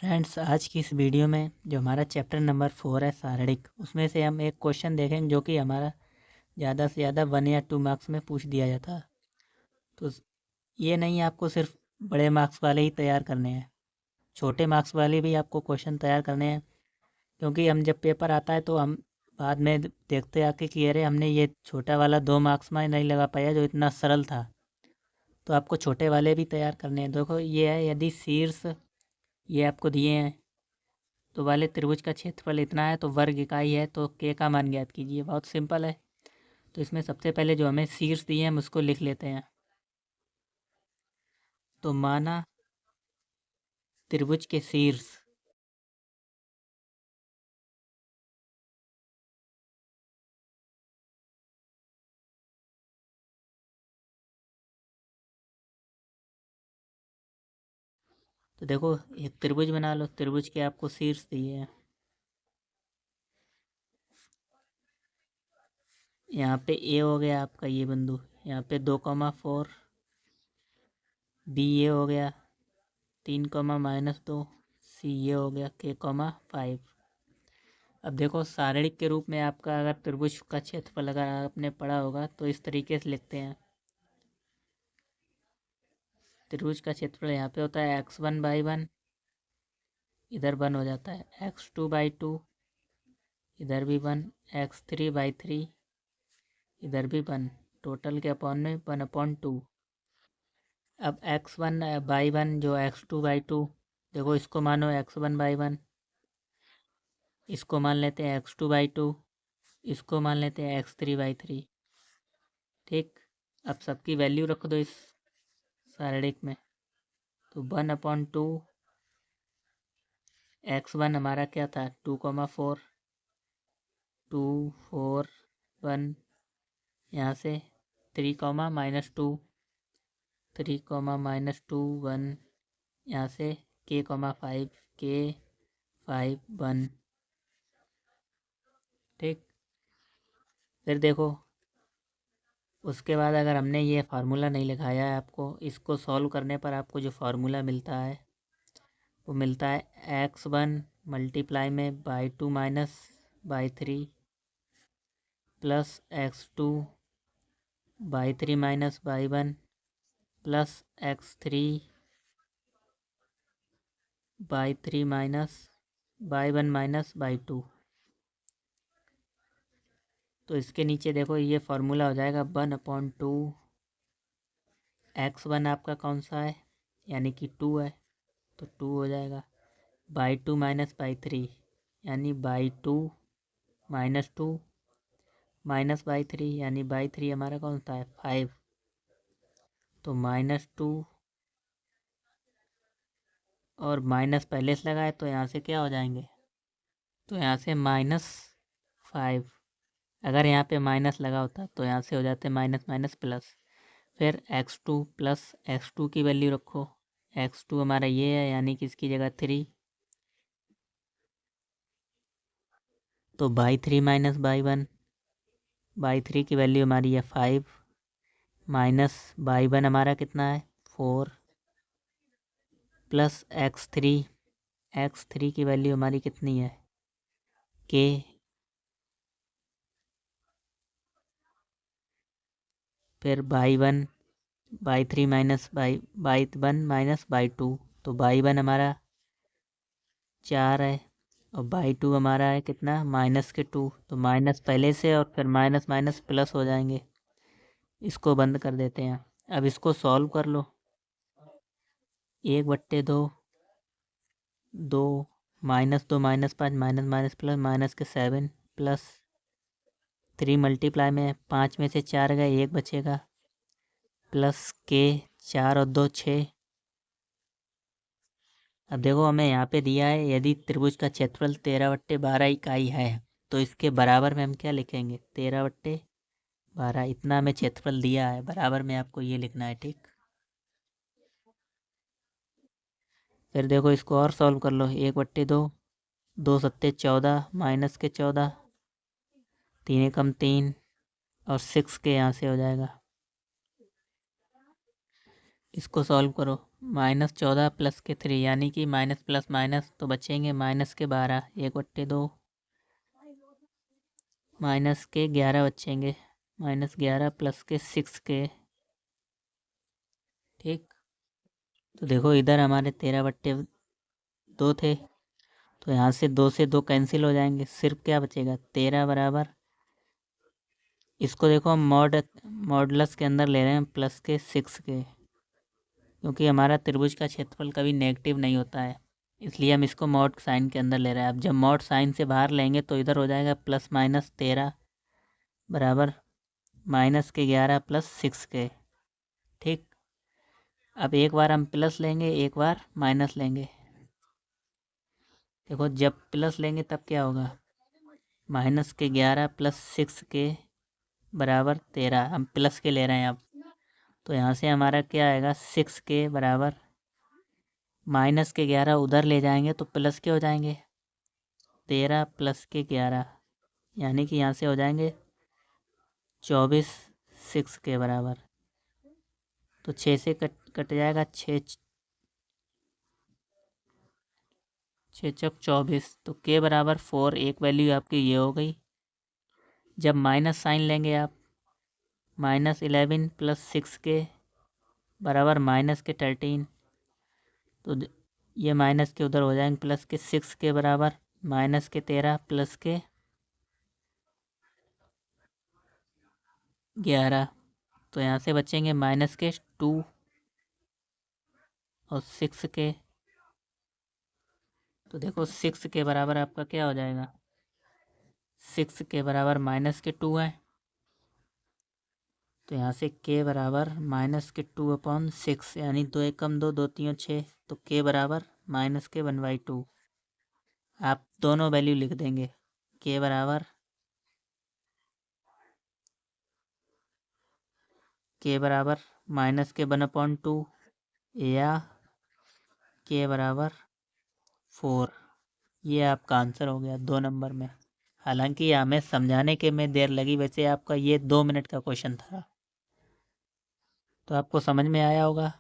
Friends, आज की इस वीडियो में जो हमारा चैप्टर नंबर 4 है शारीरिक, उसमें से हम एक क्वेश्चन देखेंगे जो कि हमारा ज़्यादा से ज़्यादा 1 या 2 मार्क्स में पूछ दिया जाता है। तो ये नहीं, आपको सिर्फ बड़े मार्क्स वाले ही तैयार करने हैं, छोटे मार्क्स वाले भी आपको क्वेश्चन तैयार करने हैं। क्योंकि हम जब पेपर आता है तो हम बाद में देखते आके कि अरे हमने ये छोटा वाला 2 मार्क्स में नहीं लगा पाया जो इतना सरल था। तो आपको छोटे वाले भी तैयार करने हैं। देखो ये है, यदि शीर्ष ये आपको दिए हैं तो वाले त्रिभुज का क्षेत्रफल इतना है तो वर्ग इकाई है, तो के का मान ज्ञात कीजिए। बहुत सिंपल है। तो इसमें सबसे पहले जो हमें शीर्ष दिए हैं हम उसको लिख लेते हैं। तो माना त्रिभुज के शीर्ष तो देखो एक त्रिभुज बना लो, त्रिभुज के आपको शीर्ष दिए हैं। यहाँ पे ए हो गया आपका ये बिंदु, यहाँ पे 2,4, बी ये हो गया 3,-2, सी ये हो गया k,5। अब देखो शारीरिक के रूप में आपका अगर त्रिभुज का क्षेत्रफल अगर आपने पढ़ा होगा तो इस तरीके से लिखते हैं। त्रिभुज का क्षेत्रफल यहाँ पे होता है x1/1, इधर 1 हो जाता है, x2/2, इधर भी 1, x3/3, इधर भी 1, टोटल के अपॉन में 1/2। अब x1/1 जो x2/2, देखो इसको मानो x1/1, इसको मान लेते हैं x2/2, इसको मान लेते हैं x3/3। ठीक, अब सबकी वैल्यू रख दो इस शारीरिक में। तो 1/2, x1 हमारा क्या था 2,4, 2, 4, 1, यहाँ से 3, -2, 3, -2, 1, यहाँ से k,5, k, 5, 1। ठीक, फिर देखो उसके बाद अगर हमने ये फार्मूला नहीं लिखाया है आपको, इसको सॉल्व करने पर आपको जो फार्मूला मिलता है वो मिलता है x1 मल्टीप्लाई में /2 minus /3 plus x2/3 minus /1 plus x3/3 minus /1 minus /2। तो इसके नीचे देखो ये फार्मूला हो जाएगा 1/2, x1 आपका कौन सा है यानी कि 2 है तो 2 हो जाएगा, /2 माइनस /3 यानी /2 माइनस 2 माइनस /3 यानी /3 हमारा कौन सा है 5, तो -2 और माइनस पहले से लगाए तो यहाँ से क्या हो जाएंगे, तो यहाँ से -5। अगर यहाँ पे माइनस लगा होता तो यहाँ से हो जाते माइनस माइनस प्लस। फिर x2 प्लस x2 की वैल्यू रखो, x2 हमारा ये है यानी कि इसकी जगह 3, तो /3 माइनस /1, /3 की वैल्यू हमारी है 5, माइनस /1 हमारा कितना है 4, प्लस x3 की वैल्यू हमारी कितनी है k, फिर /3 माइनस /1 माइनस /2, तो /1 हमारा 4 है और /2 हमारा है कितना -2, तो माइनस पहले से और फिर माइनस माइनस प्लस हो जाएंगे। इसको बंद कर देते हैं। अब इसको सॉल्व कर लो, 1/2, 2, -2 -5 माइनस माइनस प्लस माइनस के 7 प्लस 3 मल्टीप्लाई में 5 में से 4 गए 1 बचेगा, प्लस के 4 और 2 6। अब देखो हमें यहाँ पे दिया है यदि त्रिभुज का क्षेत्रफल 13/12 इकाई है तो इसके बराबर में हम क्या लिखेंगे 13/12, इतना हमें क्षेत्रफल दिया है, बराबर में आपको ये लिखना है। ठीक, फिर देखो इसको और सॉल्व कर लो, 1/2, 2 सत्ते 14 माइनस के 14, 3 एकम 3 और 6 के यहाँ से हो जाएगा। इसको सॉल्व करो, -14 प्लस के 3 यानी कि माइनस प्लस माइनस तो बचेंगे माइनस के 12 1/2 माइनस के 11 बचेंगे -11 प्लस के 6 के। ठीक, तो देखो इधर हमारे 13/2 थे, तो यहाँ से 2 से 2 कैंसिल हो जाएंगे, सिर्फ क्या बचेगा 13 बराबर, इसको देखो हम मॉडुलस के अंदर ले रहे हैं प्लस के 6 के, क्योंकि हमारा त्रिभुज का क्षेत्रफल कभी नेगेटिव नहीं होता है, इसलिए हम इसको मॉड साइन के अंदर ले रहे हैं। अब जब मॉड साइन से बाहर लेंगे तो इधर हो जाएगा +-13 बराबर -11 प्लस 6 के। ठीक, अब एक बार हम प्लस लेंगे एक बार माइनस लेंगे। देखो जब प्लस लेंगे तब क्या होगा, -11 प्लस 6 के बराबर 13, हम प्लस के ले रहे हैं अब, तो यहाँ से हमारा क्या आएगा 6 के बराबर -11 उधर ले जाएंगे तो प्लस के हो जाएंगे 13 प्लस के 11, यानी कि यहाँ से हो जाएंगे 24 6 के बराबर, तो 6 से कट जाएगा 6 6 24, तो के बराबर 4, एक वैल्यू आपकी ये हो गई। जब माइनस साइन लेंगे आप -11 प्लस 6 के बराबर माइनस के 13, तो ये माइनस के उधर हो जाएंगे प्लस के 6 के बराबर माइनस के 13 प्लस के 11, तो यहाँ से बचेंगे माइनस के 2 और 6 के, तो देखो 6 के बराबर आपका क्या हो जाएगा, 6 के बराबर -2 है, तो यहाँ से के बराबर -2/6, यानी 2 एकम 2 2 3 6, तो के बराबर -1/2। आप दोनों वैल्यू लिख देंगे, के बराबर -1/2 या के बराबर 4। ये आपका आंसर हो गया 2 नंबर में। हालांकि हमें समझाने के में देर लगी, वैसे आपका ये 2 मिनट का क्वेश्चन था, तो आपको समझ में आया होगा।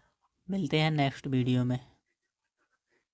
मिलते हैं नेक्स्ट वीडियो में।